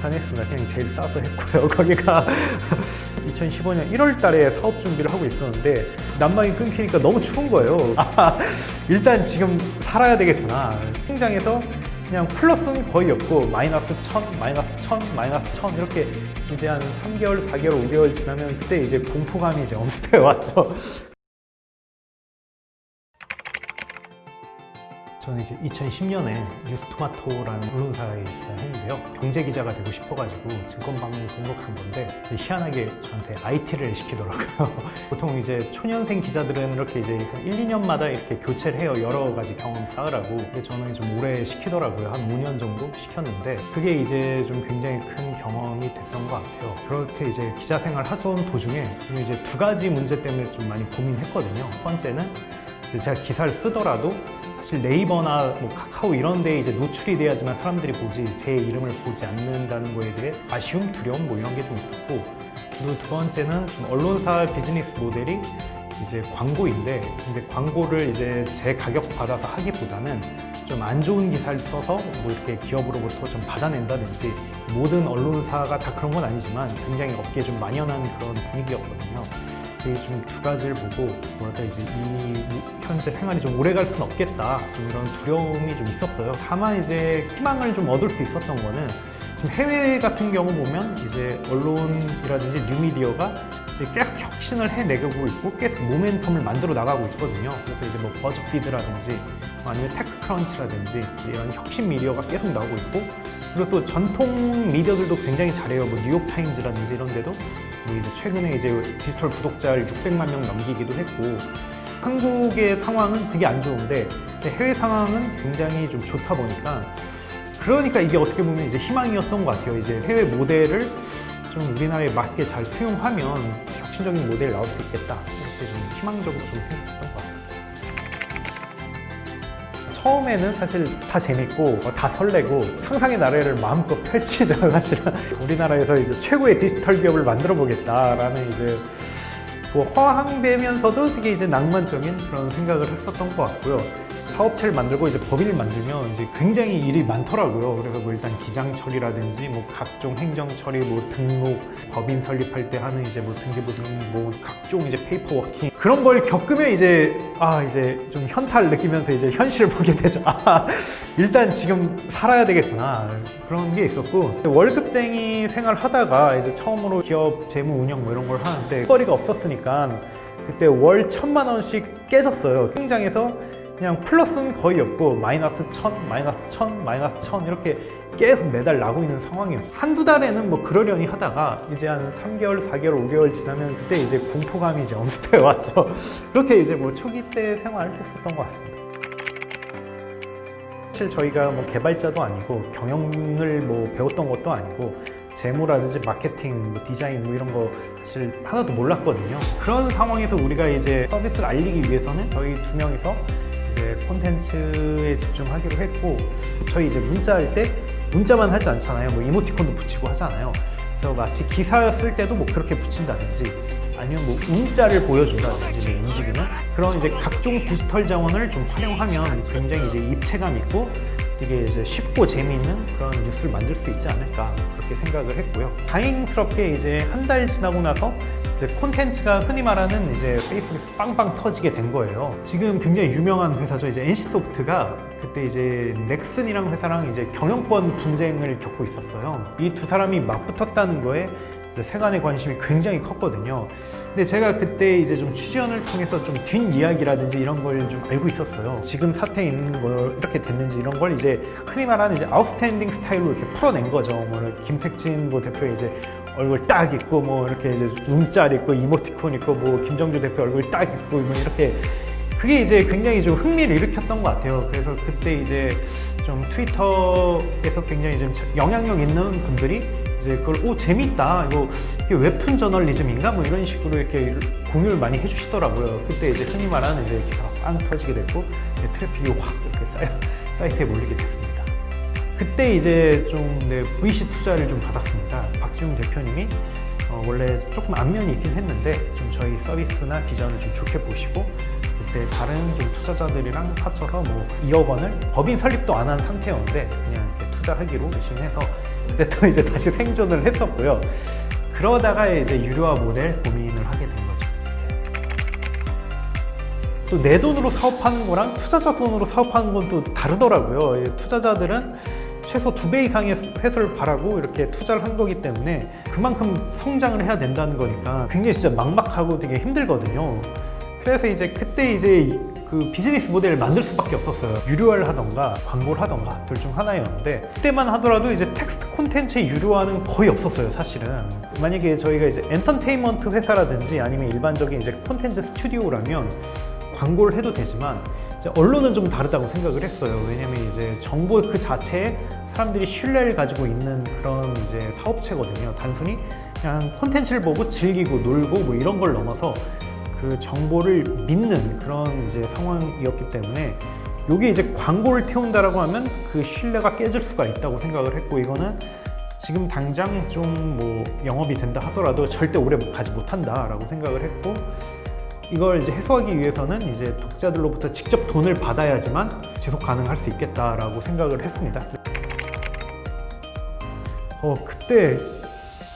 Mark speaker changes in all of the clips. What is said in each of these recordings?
Speaker 1: 간단했습니다. 그냥 제일 싸서 했고요. 거기가 2015년 1월 달에 사업 준비를 하고 있었는데 난방이 끊기니까 너무 추운 거예요. 일단 지금 살아야 되겠구나. 통장에서 그냥 플러스는 거의 없고 마이너스 1000, 마이너스 1000, 마이너스 1000 이렇게 이제 한 3개월, 4개월, 5개월 지나면 그때 이제 공포감이 이제 엄습해 왔죠. 저는 이제 2010년에 뉴스토마토라는 언론사에 입사를 했는데요. 경제기자가 되고 싶어가지고 증권방송으로 간 건데 희한하게 저한테 IT를 시키더라고요. 보통 이제 초년생 기자들은 이렇게 이제 한 1, 2년마다 이렇게 교체를 해요. 여러 가지 경험 쌓으라고. 근데 저는 좀 오래 시키더라고요. 한 5년 정도 시켰는데 그게 이제 좀 굉장히 큰 경험이 됐던 것 같아요. 그렇게 이제 기자 생활 하던 도중에 이제 두 가지 문제 때문에 좀 많이 고민했거든요. 첫 번째는 이제 제가 기사를 쓰더라도 사실 네이버나 뭐 카카오 이런 데에 이제 노출이 돼야지만 사람들이 보지 제 이름을 보지 않는다는 거에 대해 아쉬움, 두려움 뭐 이런 게 좀 있었고, 그리고 두 번째는 좀 언론사 비즈니스 모델이 이제 광고인데, 근데 광고를 이제 제 가격 받아서 하기보다는 좀 안 좋은 기사를 써서 뭐 이렇게 기업으로부터 좀 받아낸다든지, 모든 언론사가 다 그런 건 아니지만 굉장히 업계에 좀 만연한 그런 분위기였거든요. 좀 두 가지를 보고 뭐랄까 이제 이 현재 생활이 좀 오래 갈 수는 없겠다, 좀 이런 두려움이 좀 있었어요. 다만 이제 희망을 좀 얻을 수 있었던 거는 좀 해외 같은 경우 보면 이제 언론이라든지 뉴미디어가 이제 계속 혁신을 해내고 있고 계속 모멘텀을 만들어 나가고 있거든요. 그래서 이제 뭐 버즈피드라든지 아니면 테크크런치라든지 이런 혁신 미디어가 계속 나오고 있고, 그리고 또 전통 미디어들도 굉장히 잘해요. 뭐 뉴욕타임즈라든지 이런 데도 뭐 이제 최근에 이제 디지털 구독자를 600만 명 넘기기도 했고, 한국의 상황은 되게 안 좋은데 해외 상황은 굉장히 좀 좋다 보니까, 그러니까 이게 어떻게 보면 이제 희망이었던 것 같아요. 이제 해외 모델을 좀 우리나라에 맞게 잘 수용하면 혁신적인 모델이 나올 수 있겠다, 이렇게 좀 희망적으로 좀 생각했던 것 같습니다. 처음에는 사실 다 재밌고 다 설레고 상상의 나래를 마음껏 펼치죠. 사실은 우리나라에서 이제 최고의 디지털 기업을 만들어 보겠다라는 이제 그 허황되면서도 되게 이제 낭만적인 그런 생각을 했었던 것 같고요. 사업체를 만들고 이제 법인을 만들면 이제 굉장히 일이 많더라고요. 그래서 뭐 일단 기장 처리라든지 뭐 각종 행정 처리, 뭐 등록, 법인 설립할 때 하는 이제 뭐 등기부 등 뭐 각종 이제 페이퍼 워킹, 그런 걸 겪으면 이제 이제 좀 현타를 느끼면서 이제 현실을 보게 되죠. 일단 지금 살아야 되겠구나, 그런 게 있었고, 월급쟁이 생활 하다가 이제 처음으로 기업 재무 운영 뭐 이런 걸 하는데 거리가 없었으니까 그때 월 1000만 원씩 깨졌어요. 통장에서 그냥 플러스는 거의 없고 마이너스 1000, 마이너스 1000, 마이너스 1000 이렇게 계속 매달 나고 있는 상황이었어요. 한두 달에는 뭐 그러려니 하다가 이제 한 3개월, 4개월, 5개월 지나면 그때 이제 공포감이 이제 엄습해 왔죠. 그렇게 이제 뭐 초기 때 생활을 했었던 것 같습니다. 사실 저희가 뭐 개발자도 아니고 경영을 뭐 배웠던 것도 아니고 재무라든지 마케팅, 뭐 디자인 뭐 이런 거 사실 하나도 몰랐거든요. 그런 상황에서 우리가 이제 서비스를 알리기 위해서는 저희 두 명이서 이제 콘텐츠에 집중하기로 했고, 저희 이제 문자할 때 문자만 하지 않잖아요. 뭐 이모티콘도 붙이고 하잖아요. 그래서 마치 기사 쓸 때도 뭐 그렇게 붙인다든지 아니면 뭐 문자를 보여준다든지 뭐 움직이는 그런 이제 각종 디지털 자원을 좀 활용하면 굉장히 이제 입체감 있고 되게 이제 쉽고 재미있는 그런 뉴스를 만들 수 있지 않을까, 그렇게 생각을 했고요. 다행스럽게 이제 한 달 지나고 나서 이제 콘텐츠가 흔히 말하는 이제 페이스북에서 빵빵 터지게 된 거예요. 지금 굉장히 유명한 회사죠. 이제 NC소프트가 그때 이제 넥슨이랑 회사랑 이제 경영권 분쟁을 겪고 있었어요. 이 두 사람이 맞붙었다는 거에 세간의 관심이 굉장히 컸거든요. 근데 제가 그때 이제 좀 취재원을 통해서 좀 뒷이야기라든지 이런 걸 좀 알고 있었어요. 지금 사태에 있는 걸 이렇게 됐는지 이런 걸 이제 흔히 말하는 이제 아웃스탠딩 스타일로 이렇게 풀어낸 거죠. 뭐 김택진 뭐 대표의 이제 얼굴 딱 있고 뭐 이렇게 이제 움짤 있고 이모티콘 있고 뭐 김정주 대표 얼굴 딱 있고 뭐 이렇게, 그게 이제 굉장히 좀 흥미를 일으켰던 것 같아요. 그래서 그때 이제 좀 트위터에서 굉장히 좀 영향력 있는 분들이 이제 그걸 재밌다, 이게 웹툰 저널리즘인가 뭐 이런 식으로 이렇게 공유를 많이 해주시더라고요. 그때 이제 흔히 말하는 이제 기사가 빵 터지게 됐고 트래픽이 확 이렇게 사이트에 몰리게 됐습니다. 그때 이제 좀 VC 투자를 좀 받았습니다. 박지웅 대표님이 원래 조금 안면이 있긴 했는데 좀 저희 서비스나 비전을 좀 좋게 보시고 그때 다른 좀 투자자들이랑 합쳐서 뭐 2억 원을 법인 설립도 안 한 상태였는데 그냥 이렇게 투자하기로 결심해서 근데 또 이제 다시 생존을 했었고요. 그러다가 이제 유료화 모델 고민을 하게 된 거죠. 또 내 돈으로 사업하는 거랑 투자자 돈으로 사업하는 건 또 다르더라고요. 투자자들은 최소 2배 이상의 회수를 바라고 이렇게 투자를 한 거기 때문에 그만큼 성장을 해야 된다는 거니까 굉장히 진짜 막막하고 되게 힘들거든요. 그래서 이제 그때 이제 그 비즈니스 모델을 만들 수밖에 없었어요. 유료화를 하던가 광고를 하던가 둘 중 하나였는데, 그때만 하더라도 이제 텍스트 콘텐츠의 유료화는 거의 없었어요, 사실은. 만약에 저희가 이제 엔터테인먼트 회사라든지 아니면 일반적인 이제 콘텐츠 스튜디오라면 광고를 해도 되지만, 이제 언론은 좀 다르다고 생각을 했어요. 왜냐면 이제 정보 그 자체에 사람들이 신뢰를 가지고 있는 그런 이제 사업체거든요. 단순히 그냥 콘텐츠를 보고 즐기고 놀고 뭐 이런 걸 넘어서 그 정보를 믿는 그런 이제 상황이었기 때문에, 요게 이제 광고를 태운다라고 하면 그 신뢰가 깨질 수가 있다고 생각을 했고, 이거는 지금 당장 좀 뭐 영업이 된다 하더라도 절대 오래 가지 못한다라고 생각을 했고, 이걸 이제 해소하기 위해서는 이제 독자들로부터 직접 돈을 받아야지만 지속 가능할 수 있겠다라고 생각을 했습니다. 그때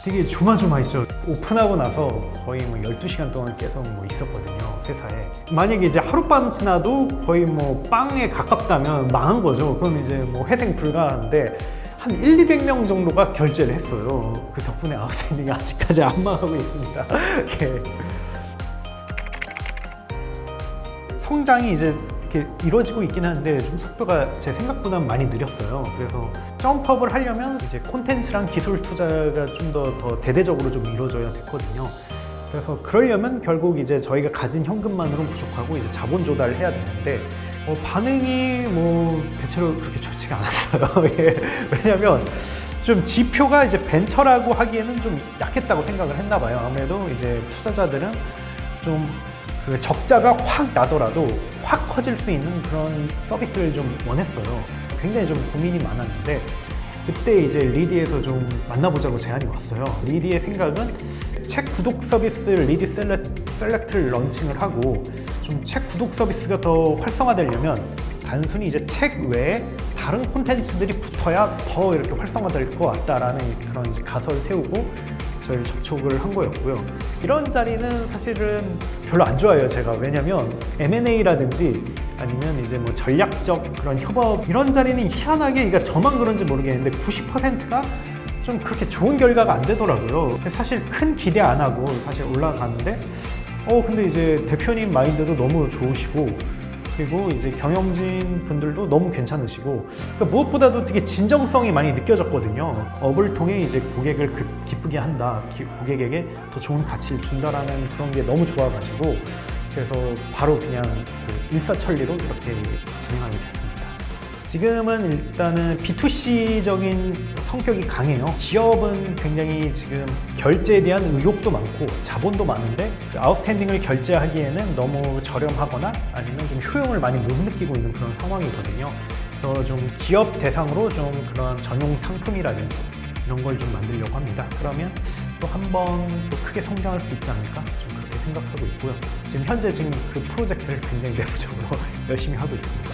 Speaker 1: 되게 조마조마했죠. 오픈하고 나서 거의 뭐 12시간 동안 계속 뭐 있었거든요, 회사에. 만약에 이제 하룻밤 지나도 거의 뭐 빵에 가깝다면 망한 거죠. 그럼 이제 뭐 회생 불가한데, 한 200명 정도가 결제를 했어요. 그 덕분에 아웃스탠딩이 아직까지 안 망하고 있습니다. 예. 성장이 이제 이렇게 이루어지고 있긴 한데 좀 속도가 제 생각보다 많이 느렸어요. 그래서 점프업을 하려면 이제 콘텐츠랑 기술 투자가 좀 더 대대적으로 좀 이루어져야 됐거든요. 그래서 그러려면 결국 이제 저희가 가진 현금만으로는 부족하고 이제 자본 조달을 해야 되는데, 반응이 뭐 대체로 그렇게 좋지가 않았어요. 예. 왜냐면 좀 지표가 이제 벤처라고 하기에는 좀 약했다고 생각을 했나 봐요. 아무래도 이제 투자자들은 좀 그 적자가 확 나더라도 확 커질 수 있는 그런 서비스를 좀 원했어요. 굉장히 좀 고민이 많았는데, 그때 이제 리디에서 좀 만나보자고 제안이 왔어요. 리디의 생각은 책 구독 서비스 리디 셀렉트를 런칭을 하고, 좀 책 구독 서비스가 더 활성화되려면 단순히 이제 책 외에 다른 콘텐츠들이 붙어야 더 이렇게 활성화될 것 같다라는 그런 이제 가설을 세우고 저희를 접촉을 한 거였고요. 이런 자리는 사실은 별로 안 좋아해요, 제가. 왜냐면 M&A라든지 아니면 이제 뭐 전략적 그런 협업, 이런 자리는 희한하게, 그러니까 저만 그런지 모르겠는데 90%가 좀 그렇게 좋은 결과가 안 되더라고요. 사실 큰 기대 안 하고 사실 올라갔는데, 근데 이제 대표님 마인드도 너무 좋으시고, 그리고 이제 경영진 분들도 너무 괜찮으시고, 그러니까 무엇보다도 되게 진정성이 많이 느껴졌거든요. 업을 통해 이제 고객을 기쁘게 한다, 고객에게 더 좋은 가치를 준다라는 그런 게 너무 좋아가지고, 그래서 바로 그냥 그 일사천리로 이렇게 진행하게 됐습니다. 지금은 일단은 B2C적인 성격이 강해요. 기업은 굉장히 지금 결제에 대한 의욕도 많고 자본도 많은데, 그 아웃스탠딩을 결제하기에는 너무 저렴하거나 아니면 좀 효용을 많이 못 느끼고 있는 그런 상황이거든요. 그래서 좀 기업 대상으로 좀 그런 전용 상품이라든지 이런 걸 좀 만들려고 합니다. 그러면 또 한 번 또 크게 성장할 수 있지 않을까, 좀 그렇게 생각하고 있고요. 지금 현재 그 프로젝트를 굉장히 내부적으로 열심히 하고 있습니다.